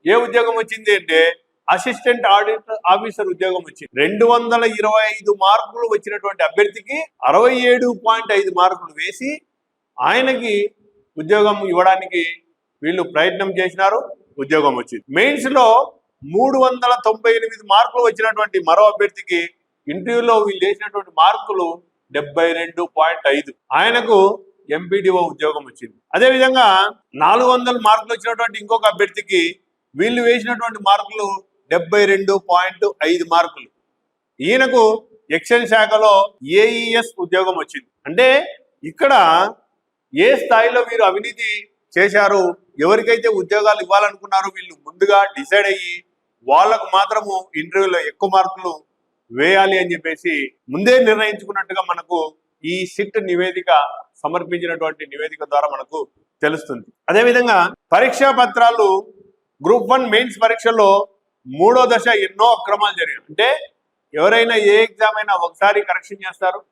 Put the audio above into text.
ఏ ఉద్యోగం వచ్చింది అంటే అసిస్టెంట్ ఆడిట్ ఆఫీసర్ ఉద్యోగం వచ్చింది. 225 మార్కులు వచ్చినటువంటి అభ్యర్థికి 67.5 మార్కులు వేసి ఆయనకి ఉద్యోగం ఇవ్వడానికి వీళ్ళు ప్రయత్నం చేసినారు. ఉద్యోగం వచ్చింది. మెయిన్స్ లో 398 మార్కులు వచ్చినటువంటి మరో అభ్యర్థికి ఇంటర్వ్యూలో వీళ్ళు వేసినటువంటి మార్కులు 72.5, ఆయనకు ఎంపీడీఓ ఉద్యోగం వచ్చింది. అదేవిధంగా 400 మార్కులు వచ్చినటువంటి ఇంకొక అభ్యర్థికి వీళ్ళు వేసినటువంటి మార్కులు 72.5 మార్కులు, ఈయనకు ఎక్సైజ్ శాఖలో ఏఈఎస్ ఉద్యోగం వచ్చింది. అంటే ఇక్కడ ఏ స్థాయిలో వీరు అవినీతి చేశారు, ఎవరికైతే ఉద్యోగాలు ఇవ్వాలనుకున్నారో వీళ్ళు ముందుగా డిసైడ్ అయ్యి వాళ్ళకు మాత్రము ఇంటర్వ్యూలో ఎక్కువ మార్కులు వేయాలి అని చెప్పేసి ముందే నిర్ణయించుకున్నట్టుగా మనకు ఈ సిట్ నివేదిక సమర్పించినటువంటి నివేదిక ద్వారా మనకు తెలుస్తుంది. అదేవిధంగా పరీక్షా పత్రాలు గ్రూప్ 1 మెయిన్స్ పరీక్షలో 3వ దశ ఎన్నో అక్రమాలు జరిగాయి. అంటే ఎవరైనా ఏ ఎగ్జామ్ అయినా ఒకసారి కరెక్షన్ చేస్తారు,